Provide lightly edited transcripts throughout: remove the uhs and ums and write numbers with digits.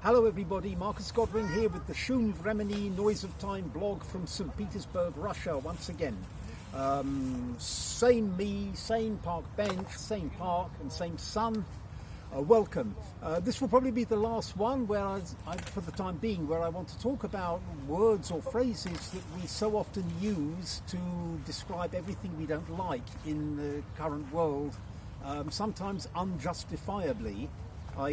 Hello everybody, Marcus Godwin here with the Shum Vremeny Noise of Time blog from St. Petersburg, Russia once again. Same me, same park bench, same park and same sun. Welcome. This will probably be the last one where I, for the time being, where I want to talk about words or phrases that we so often use to describe everything we don't like in the current world, sometimes unjustifiably.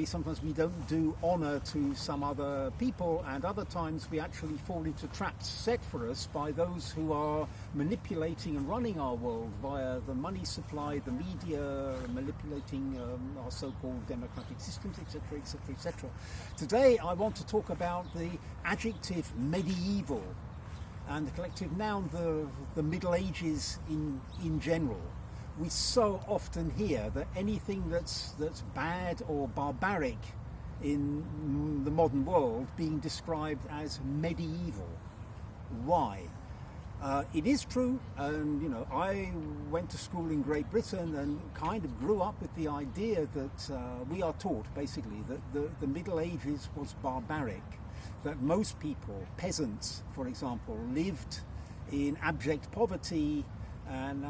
Sometimes we don't do honour to some other people, and other times we actually fall into traps set for us by those who are manipulating and running our world via the money supply, the media, manipulating our so-called democratic systems, etc., etc., etc. Today I want to talk about the adjective medieval and the collective noun the Middle Ages in general. We so often hear that anything that's bad or barbaric in the modern world being described as medieval. Why? It is true, and I went to school in Great Britain and kind of grew up with the idea that we are taught basically that the Middle Ages was barbaric, that most people, peasants for example, lived in abject poverty. And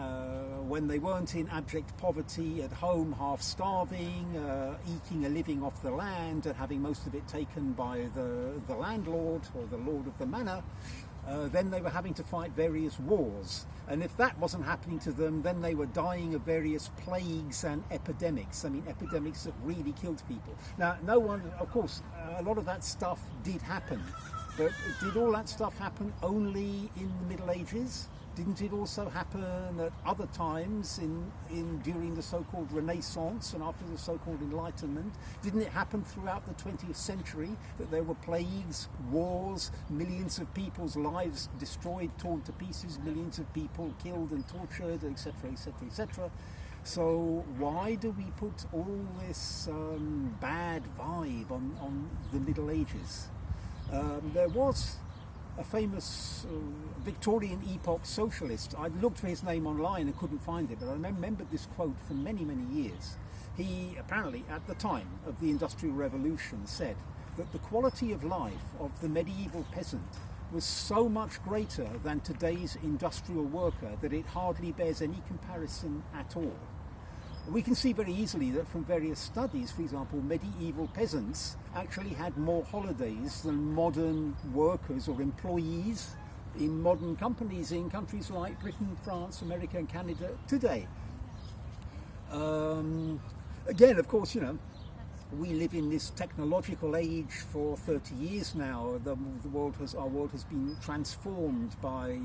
when they weren't in abject poverty at home, half starving, eking a living off the land and having most of it taken by the landlord or the lord of the manor, then they were having to fight various wars. And if that wasn't happening to them, then they were dying of various plagues and epidemics. I mean, epidemics that really killed people. Now, no one, of course, a lot of that stuff did happen. But did all that stuff happen only in the Middle Ages? Didn't it also happen at other times during the so-called Renaissance and after the so-called Enlightenment? Didn't it happen throughout the 20th century that there were plagues, wars, millions of people's lives destroyed, torn to pieces, millions of people killed and tortured, etc., etc., etc.? So why do we put all this bad vibe on the Middle Ages? There was a famous Victorian epoch socialist. I looked for his name online and couldn't find it, but I remembered this quote for many, many years. He apparently, at the time of the Industrial Revolution, said that the quality of life of the medieval peasant was so much greater than today's industrial worker that it hardly bears any comparison at all. We can see very easily that from various studies, for example, medieval peasants actually had more holidays than modern workers or employees in modern companies in countries like Britain, France, America and Canada today. Again, of course, we live in this technological age for 30 years now. Our world has been transformed by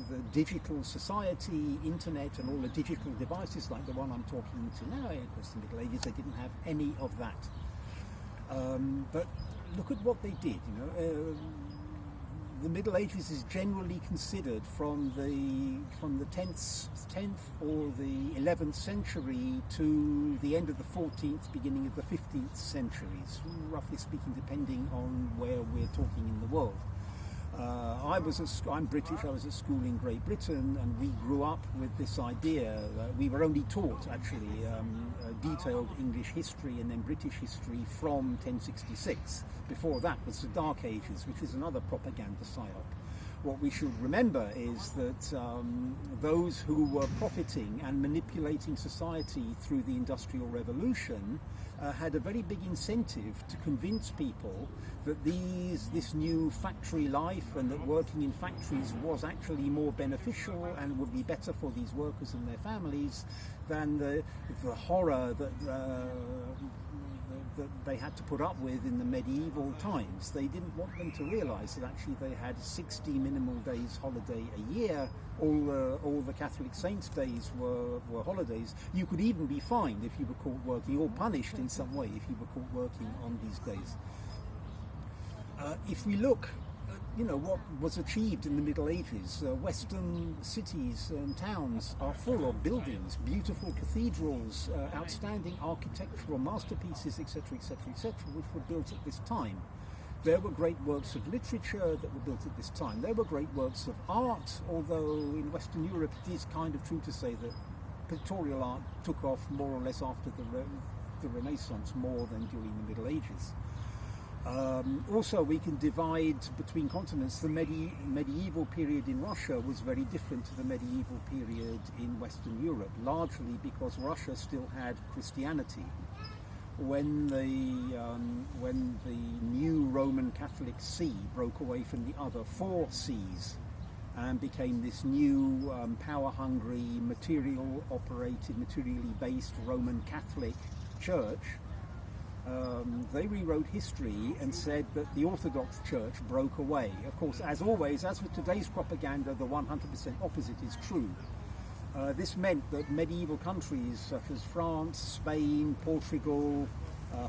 the digital society, internet, and all the digital devices like the one I'm talking to now. Of course, in the Middle Ages, they didn't have any of that. But look at what they did. The Middle Ages is generally considered from the 10th or the 11th century to the end of the 14th, beginning of the 15th centuries, roughly speaking, depending on where we're talking in the world. I'm British, I was at school in Great Britain, and we grew up with this idea. We were only taught, actually, detailed English history and then British history from 1066. Before that was the Dark Ages, which is another propaganda psyop. What we should remember is that those who were profiting and manipulating society through the Industrial Revolution had a very big incentive to convince people that this new factory life and that working in factories was actually more beneficial and would be better for these workers and their families than the horror that they had to put up with in the medieval times. They didn't want them to realise that actually they had 60 minimal days holiday a year. All the Catholic saints' days were holidays. You could even be fined if you were caught working, or punished in some way if you were caught working on these days. If we look at what was achieved in the Middle Ages, Western cities and towns are full of buildings, beautiful cathedrals, outstanding architectural masterpieces, etc., etc., etc., which were built at this time. There were great works of literature that were built at this time. There were great works of art, although in Western Europe it is kind of true to say that pictorial art took off more or less after the Renaissance more than during the Middle Ages. Also, we can divide between continents. The medieval period in Russia was very different to the medieval period in Western Europe, largely because Russia still had Christianity. When the new Roman Catholic see broke away from the other four sees and became this new power-hungry, materially based Roman Catholic Church, they rewrote history and said that the Orthodox Church broke away. Of course, as always, as with today's propaganda, the 100% opposite is true. This meant that medieval countries such as France, Spain, Portugal,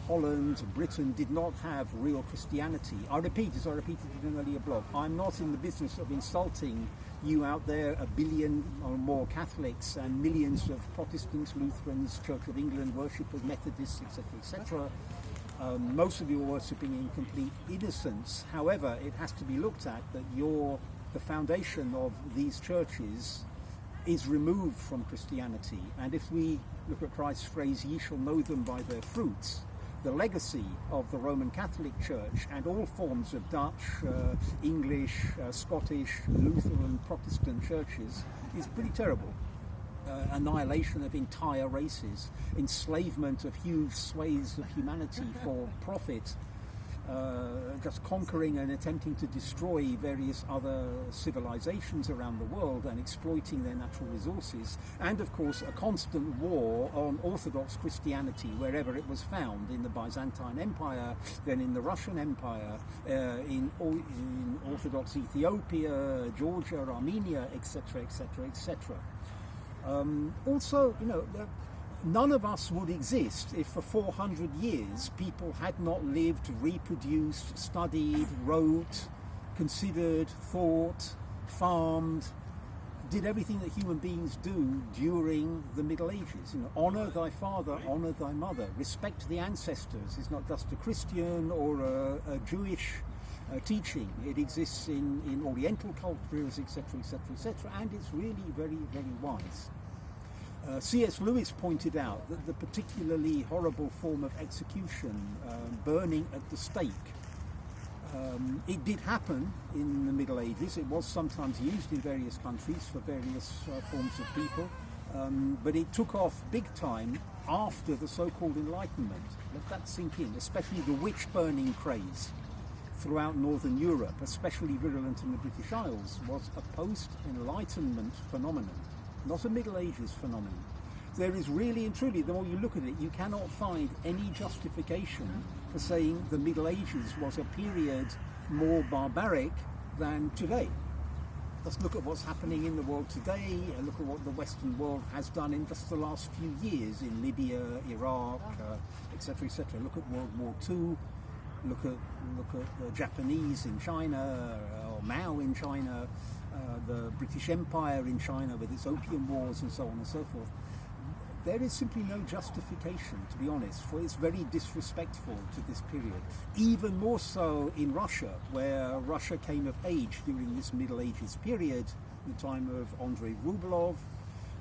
Holland, Britain did not have real Christianity. I repeat, as I repeated in an earlier blog, I'm not in the business of insulting you out there, 1 billion or more Catholics and millions of Protestants, Lutherans, Church of England worshippers, Methodists, etc., etc. Most of you are worshipping in complete innocence. However, it has to be looked at that the foundation of these churches is removed from Christianity. And if we look at Christ's phrase, ye shall know them by their fruits, the legacy of the Roman Catholic Church and all forms of Dutch, English, Scottish, Lutheran, Protestant churches is pretty terrible. Annihilation of entire races, enslavement of huge swathes of humanity for profit, just conquering and attempting to destroy various other civilizations around the world and exploiting their natural resources, and of course a constant war on Orthodox Christianity wherever it was found, in the Byzantine Empire, then in the Russian Empire, in Orthodox Ethiopia, Georgia, Armenia, etc., etc., etc. Also, none of us would exist if for 400 years people had not lived, reproduced, studied, wrote, considered, thought, farmed, did everything that human beings do during the Middle Ages. Honour thy father, honour thy mother, respect the ancestors is not just a Christian or a Jewish teaching. It exists in Oriental cultures, etc., etc., etc., and it's really very, very wise. C.S. Lewis pointed out that the particularly horrible form of execution, burning at the stake, it did happen in the Middle Ages. It was sometimes used in various countries for various forms of people, but it took off big time after the so-called Enlightenment. Let that sink in, especially the witch-burning craze throughout Northern Europe, especially virulent in the British Isles, was a post-Enlightenment phenomenon, not a Middle Ages phenomenon. There is really and truly, the more you look at it, you cannot find any justification for saying the Middle Ages was a period more barbaric than today. Let's look at what's happening in the world today, and look at what the Western world has done in just the last few years in Libya, Iraq, etc., etc. Look at World War II. Look at the Japanese in China, or Mao in China, the British Empire in China with its opium wars and so on and so forth. There is simply no justification, to be honest, for it's very disrespectful to this period. Even more so in Russia, where Russia came of age during this Middle Ages period, the time of Andrei Rublev,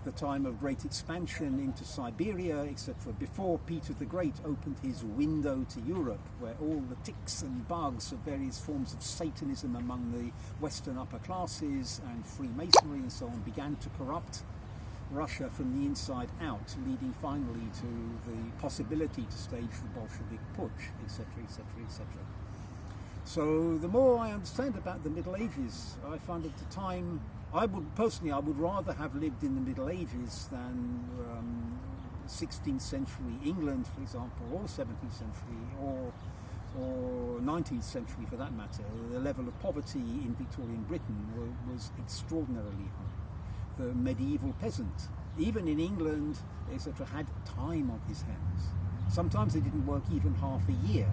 the time of great expansion into Siberia, etc., before Peter the Great opened his window to Europe, where all the ticks and bugs of various forms of Satanism among the Western upper classes and Freemasonry and so on began to corrupt Russia from the inside out, leading finally to the possibility to stage the Bolshevik putsch, etc., etc., etc. So the more I understand about the Middle Ages, I find at the time, I would rather have lived in the Middle Ages than 16th century England, for example, or 17th century, or 19th century for that matter. The level of poverty in Victorian Britain was extraordinarily high. The medieval peasant, even in England, etc., had time on his hands. Sometimes they didn't work even half a year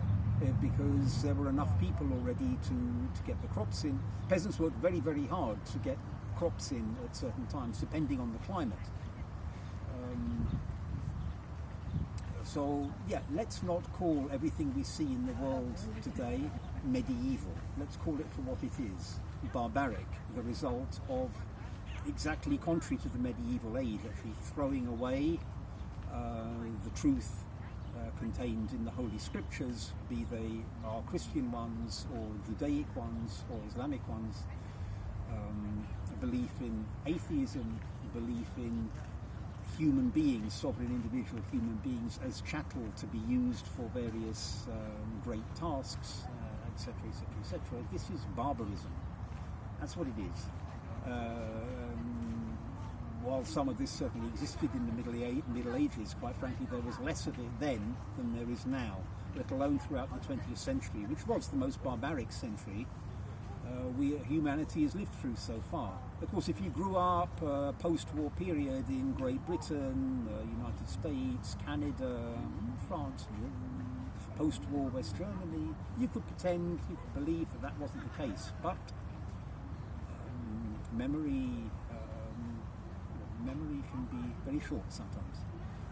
because there were enough people already to get the crops in. Peasants worked very, very hard to get crops in at certain times, depending on the climate. So, yeah, let's not call everything we see in the world today medieval. Let's call it for what it is, barbaric, the result of exactly contrary to the medieval age, actually throwing away the truth contained in the Holy Scriptures, be they our Christian ones or Judaic ones or Islamic ones, a belief in atheism, a belief in human beings, sovereign individual human beings as chattel to be used for various great tasks, etc., etc., etc. This is barbarism. That's what it is. While some of this certainly existed in the Middle Ages, quite frankly, there was less of it then than there is now, let alone throughout the 20th century, which was the most barbaric century humanity has lived through so far. Of course, if you grew up post-war period in Great Britain, United States, Canada, France, post-war West Germany, you could pretend, you could believe that that wasn't the case. But memory can be very short sometimes.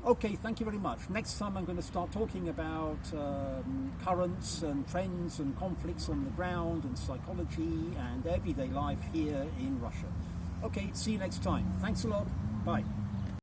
Okay, thank you very much. Next time I'm going to start talking about currents and trends and conflicts on the ground and psychology and everyday life here in Russia. Okay, see you next time. Thanks a lot. Bye.